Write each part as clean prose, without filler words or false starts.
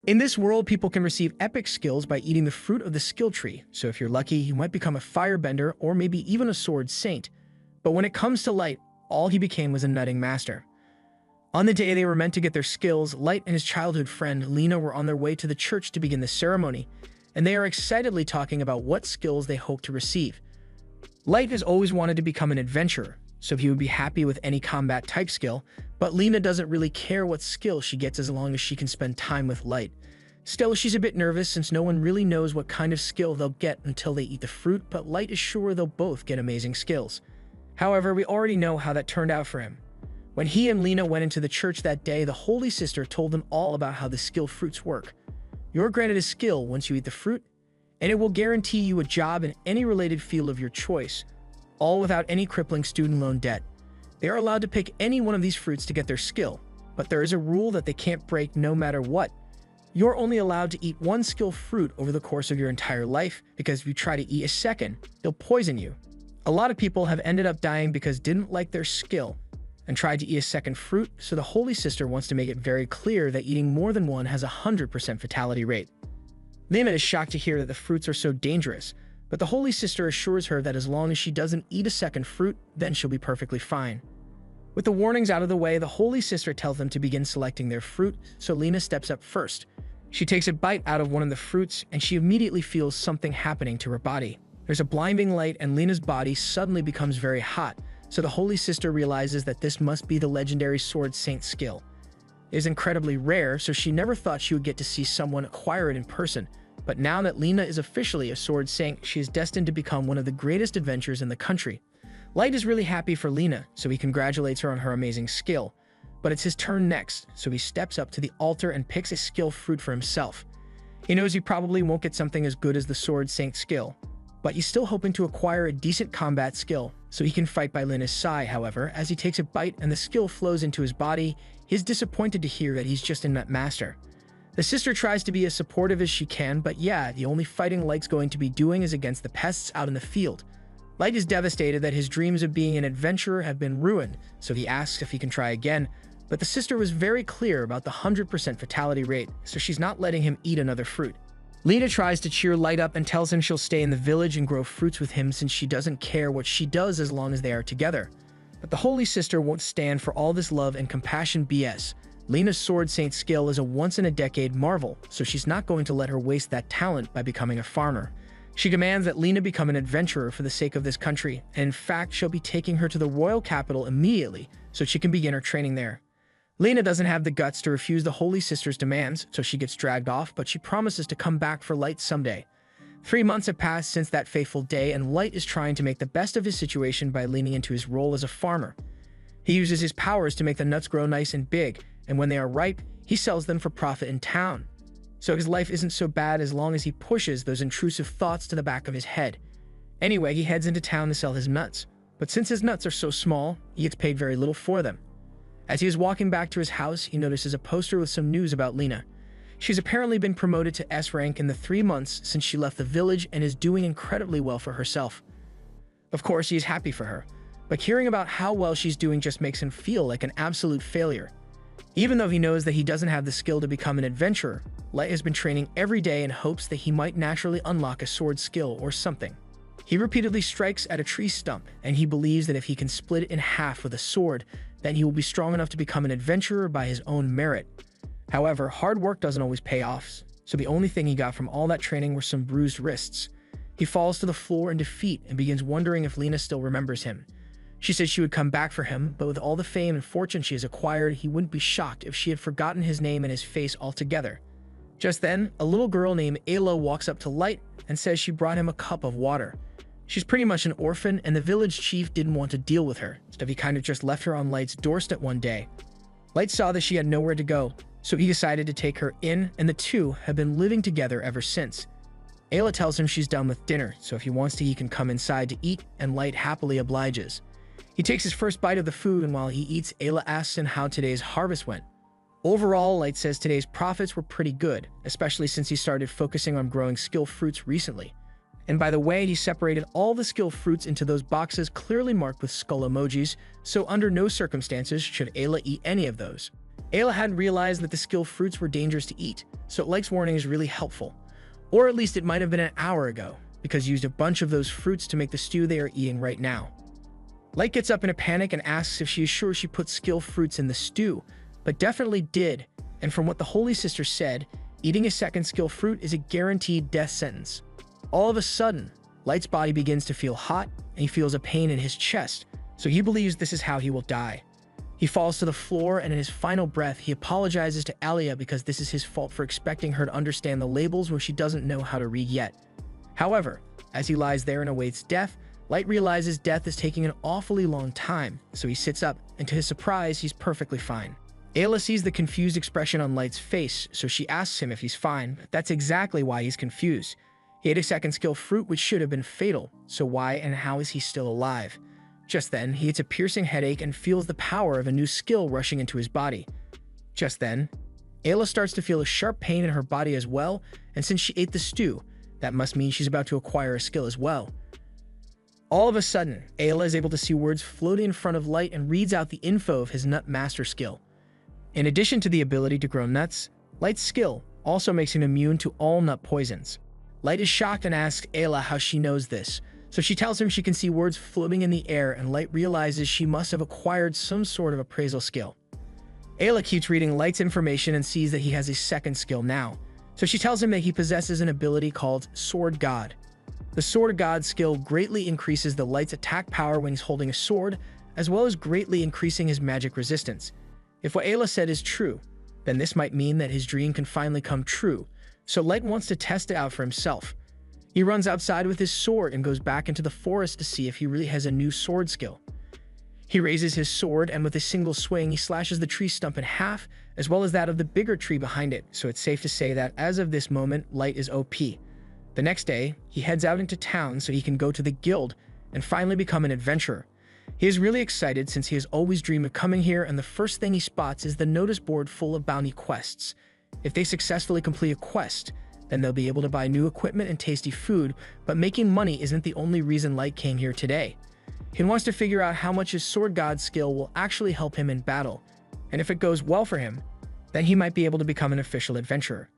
In this world, people can receive epic skills by eating the fruit of the skill tree, so if you're lucky, you might become a firebender or maybe even a sword saint. But when it comes to Light, all he became was a nutting master. On the day they were meant to get their skills, Light and his childhood friend Lena were on their way to the church to begin the ceremony, and they are excitedly talking about what skills they hope to receive. Light has always wanted to become an adventurer, so he would be happy with any combat type skill, but Lena doesn't really care what skill she gets as long as she can spend time with Light. Still, she's a bit nervous since no one really knows what kind of skill they'll get until they eat the fruit, but Light is sure they'll both get amazing skills. However, we already know how that turned out for him. When he and Lena went into the church that day, the Holy Sister told them all about how the skill fruits work. You're granted a skill once you eat the fruit, and it will guarantee you a job in any related field of your choice, all without any crippling student loan debt. They are allowed to pick any one of these fruits to get their skill, but there is a rule that they can't break no matter what. You're only allowed to eat one skill fruit over the course of your entire life, because if you try to eat a second, they'll poison you. A lot of people have ended up dying because didn't like their skill and tried to eat a second fruit, so the Holy Sister wants to make it very clear that eating more than one has a 100% fatality rate. Lena is shocked to hear that the fruits are so dangerous, but the Holy Sister assures her that as long as she doesn't eat a second fruit, then she'll be perfectly fine. With the warnings out of the way, the Holy Sister tells them to begin selecting their fruit, so Lena steps up first. She takes a bite out of one of the fruits, and she immediately feels something happening to her body. There's a blinding light, and Lena's body suddenly becomes very hot, so the Holy Sister realizes that this must be the legendary Sword Saint skill. It is incredibly rare, so she never thought she would get to see someone acquire it in person, but now that Lena is officially a Sword Saint, she is destined to become one of the greatest adventurers in the country. Light is really happy for Lena, so he congratulates her on her amazing skill. But it's his turn next, so he steps up to the altar and picks a skill fruit for himself. He knows he probably won't get something as good as the Sword Saint skill, but he's still hoping to acquire a decent combat skill, so he can fight by Lena's side. However, as he takes a bite and the skill flows into his body, he's disappointed to hear that he's just a nut master. The sister tries to be as supportive as she can, but yeah, the only fighting Light's going to be doing is against the pests out in the field. Light is devastated that his dreams of being an adventurer have been ruined, so he asks if he can try again, but the sister was very clear about the 100% fatality rate, so she's not letting him eat another fruit. Lena tries to cheer Light up and tells him she'll stay in the village and grow fruits with him since she doesn't care what she does as long as they are together. But the Holy Sister won't stand for all this love and compassion BS. Lena's Sword Saint skill is a once-in-a-decade marvel, so she's not going to let her waste that talent by becoming a farmer. She demands that Lena become an adventurer for the sake of this country, and in fact, she'll be taking her to the royal capital immediately so she can begin her training there. Lena doesn't have the guts to refuse the Holy Sister's demands, so she gets dragged off, but she promises to come back for Light someday. 3 months have passed since that fateful day, and Light is trying to make the best of his situation by leaning into his role as a farmer. He uses his powers to make the nuts grow nice and big, and when they are ripe, he sells them for profit in town. So his life isn't so bad as long as he pushes those intrusive thoughts to the back of his head. Anyway, he heads into town to sell his nuts, but since his nuts are so small, he gets paid very little for them. As he is walking back to his house, he notices a poster with some news about Lena. She's apparently been promoted to S rank in the 3 months since she left the village and is doing incredibly well for herself. Of course, he is happy for her, but hearing about how well she's doing just makes him feel like an absolute failure. Even though he knows that he doesn't have the skill to become an adventurer, Light has been training every day in hopes that he might naturally unlock a sword skill or something. He repeatedly strikes at a tree stump, and he believes that if he can split it in half with a sword, then he will be strong enough to become an adventurer by his own merit. However, hard work doesn't always pay off, so the only thing he got from all that training were some bruised wrists. He falls to the floor in defeat and begins wondering if Lena still remembers him. She said she would come back for him, but with all the fame and fortune she has acquired, he wouldn't be shocked if she had forgotten his name and his face altogether. Just then, a little girl named Ayla walks up to Light and says she brought him a cup of water. She's pretty much an orphan, and the village chief didn't want to deal with her, so he kind of just left her on Light's doorstep one day. Light saw that she had nowhere to go, so he decided to take her in, and the two have been living together ever since. Ayla tells him she's done with dinner, so if he wants to, he can come inside to eat, and Light happily obliges. He takes his first bite of the food, and while he eats, Ayla asks him how today's harvest went. Overall, Light says today's profits were pretty good, especially since he started focusing on growing skill fruits recently. And by the way, he separated all the skill fruits into those boxes clearly marked with skull emojis, so under no circumstances should Ayla eat any of those. Ayla hadn't realized that the skill fruits were dangerous to eat, so Light's warning is really helpful. Or at least it might have been an hour ago, because he used a bunch of those fruits to make the stew they are eating right now. Light gets up in a panic and asks if she is sure she put skill fruits in the stew, but definitely did, and from what the Holy Sister said, eating a second skill fruit is a guaranteed death sentence. All of a sudden, Light's body begins to feel hot, and he feels a pain in his chest, so he believes this is how he will die. He falls to the floor, and in his final breath, he apologizes to Alia because this is his fault for expecting her to understand the labels when she doesn't know how to read yet. However, as he lies there and awaits death, Light realizes death is taking an awfully long time, so he sits up, and to his surprise, he's perfectly fine. Ayla sees the confused expression on Light's face, so she asks him if he's fine. That's exactly why he's confused. He ate a second skill fruit which should have been fatal, so why and how is he still alive? Just then, he gets a piercing headache and feels the power of a new skill rushing into his body. Just then, Ayla starts to feel a sharp pain in her body as well, and since she ate the stew, that must mean she's about to acquire a skill as well. All of a sudden, Ayla is able to see words floating in front of Light and reads out the info of his Nut Master skill. In addition to the ability to grow nuts, Light's skill also makes him immune to all nut poisons. Light is shocked and asks Ayla how she knows this, so she tells him she can see words floating in the air, and Light realizes she must have acquired some sort of appraisal skill. Ayla keeps reading Light's information and sees that he has a second skill now, so she tells him that he possesses an ability called Sword God. The Sword God skill greatly increases the Light's attack power when he's holding a sword, as well as greatly increasing his magic resistance. If what Ayla said is true, then this might mean that his dream can finally come true, so Light wants to test it out for himself. He runs outside with his sword and goes back into the forest to see if he really has a new sword skill. He raises his sword, and with a single swing, he slashes the tree stump in half, as well as that of the bigger tree behind it, so it's safe to say that as of this moment, Light is OP. The next day, he heads out into town so he can go to the guild and finally become an adventurer. He is really excited since he has always dreamed of coming here, and the first thing he spots is the notice board full of bounty quests. If they successfully complete a quest, then they'll be able to buy new equipment and tasty food, but making money isn't the only reason Light came here today. He wants to figure out how much his Sword God skill will actually help him in battle, and if it goes well for him, then he might be able to become an official adventurer.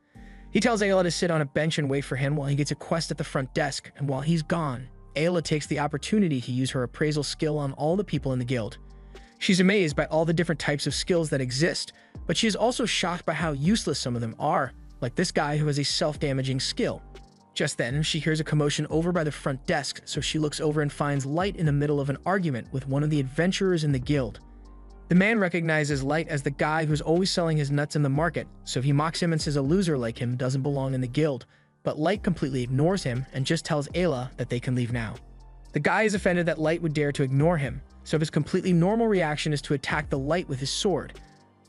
He tells Ayla to sit on a bench and wait for him while he gets a quest at the front desk, and while he's gone, Ayla takes the opportunity to use her appraisal skill on all the people in the guild. She's amazed by all the different types of skills that exist, but she is also shocked by how useless some of them are, like this guy who has a self-damaging skill. Just then, she hears a commotion over by the front desk, so she looks over and finds Light in the middle of an argument with one of the adventurers in the guild. The man recognizes Light as the guy who's always selling his nuts in the market, so he mocks him and says a loser like him doesn't belong in the guild, but Light completely ignores him and just tells Ayla that they can leave now. The guy is offended that Light would dare to ignore him, so his completely normal reaction is to attack the Light with his sword.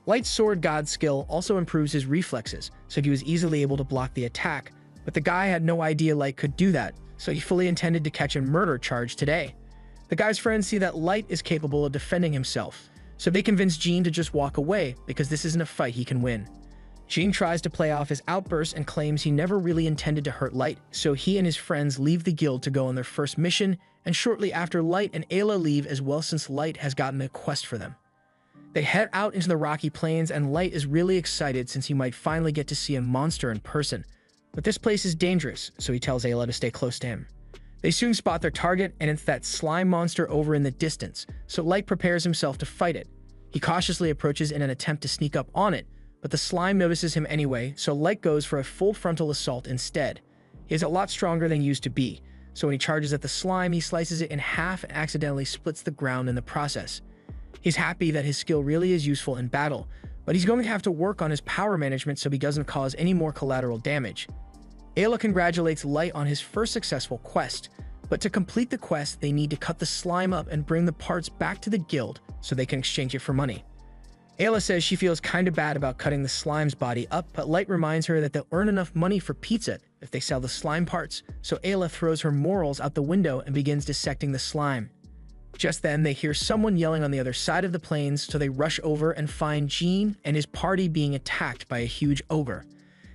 Light's Sword God skill also improves his reflexes, so he was easily able to block the attack, but the guy had no idea Light could do that, so he fully intended to catch a murder charge today. The guy's friends see that Light is capable of defending himself, so they convince Jean to just walk away because this isn't a fight he can win. Jean tries to play off his outburst and claims he never really intended to hurt Light, so he and his friends leave the guild to go on their first mission, and shortly after Light and Ayla leave as well since Light has gotten a quest for them. They head out into the rocky plains, and Light is really excited since he might finally get to see a monster in person. But this place is dangerous, so he tells Ayla to stay close to him. They soon spot their target, and it's that slime monster over in the distance, so Light prepares himself to fight it. He cautiously approaches in an attempt to sneak up on it, but the slime notices him anyway, so Light goes for a full frontal assault instead. He is a lot stronger than he used to be, so when he charges at the slime, he slices it in half and accidentally splits the ground in the process. He's happy that his skill really is useful in battle, but he's going to have to work on his power management so he doesn't cause any more collateral damage. Ayla congratulates Light on his first successful quest, but to complete the quest, they need to cut the slime up and bring the parts back to the guild so they can exchange it for money. Ayla says she feels kinda bad about cutting the slime's body up, but Light reminds her that they'll earn enough money for pizza if they sell the slime parts, so Ayla throws her morals out the window and begins dissecting the slime. Just then, they hear someone yelling on the other side of the plains, so they rush over and find Jean and his party being attacked by a huge ogre.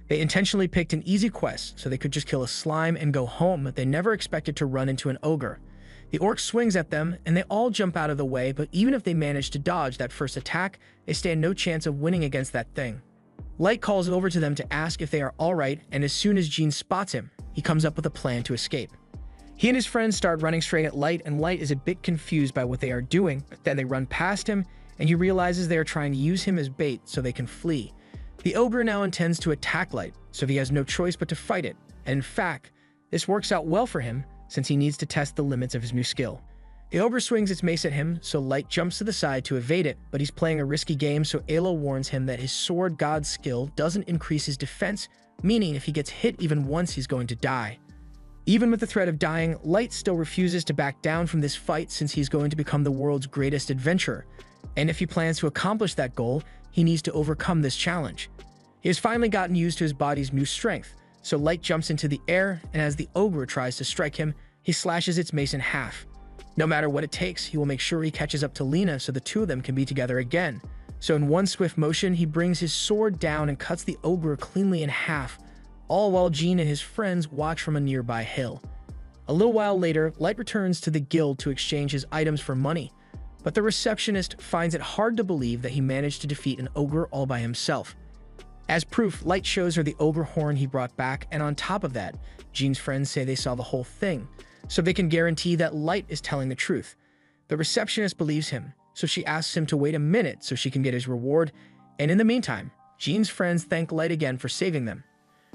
They intentionally picked an easy quest so they could just kill a slime and go home, but they never expected to run into an ogre. The orc swings at them, and they all jump out of the way, but even if they manage to dodge that first attack, they stand no chance of winning against that thing. Light calls over to them to ask if they are alright, and as soon as Jean spots him, he comes up with a plan to escape. He and his friends start running straight at Light, and Light is a bit confused by what they are doing, but then they run past him, and he realizes they are trying to use him as bait so they can flee. The ogre now intends to attack Light, so he has no choice but to fight it, and in fact, this works out well for him since he needs to test the limits of his new skill. The ogre swings its mace at him, so Light jumps to the side to evade it, but he's playing a risky game, so Alo warns him that his sword god skill doesn't increase his defense, meaning if he gets hit even once, he's going to die. Even with the threat of dying, Light still refuses to back down from this fight since he's going to become the world's greatest adventurer, and if he plans to accomplish that goal, he needs to overcome this challenge. He has finally gotten used to his body's new strength, so Light jumps into the air, and as the ogre tries to strike him, he slashes its mace in half. No matter what it takes, he will make sure he catches up to Lena so the two of them can be together again. So in one swift motion, he brings his sword down and cuts the ogre cleanly in half, all while Jean and his friends watch from a nearby hill. A little while later, Light returns to the guild to exchange his items for money, but the receptionist finds it hard to believe that he managed to defeat an ogre all by himself. As proof, Light shows her the ogre horn he brought back, and on top of that, Jean's friends say they saw the whole thing, so they can guarantee that Light is telling the truth. The receptionist believes him, so she asks him to wait a minute so she can get his reward, and in the meantime, Jean's friends thank Light again for saving them.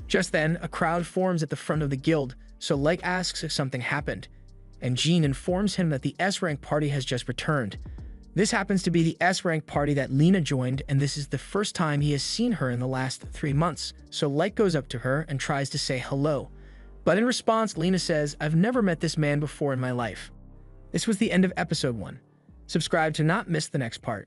Just then, a crowd forms at the front of the guild, so Light asks if something happened, and Jean informs him that the S-rank party has just returned. This happens to be the S-rank party that Lena joined, and this is the first time he has seen her in the last 3 months, so Light goes up to her and tries to say hello. But in response, Lena says, "I've never met this man before in my life." This was the end of episode 1. Subscribe to not miss the next part.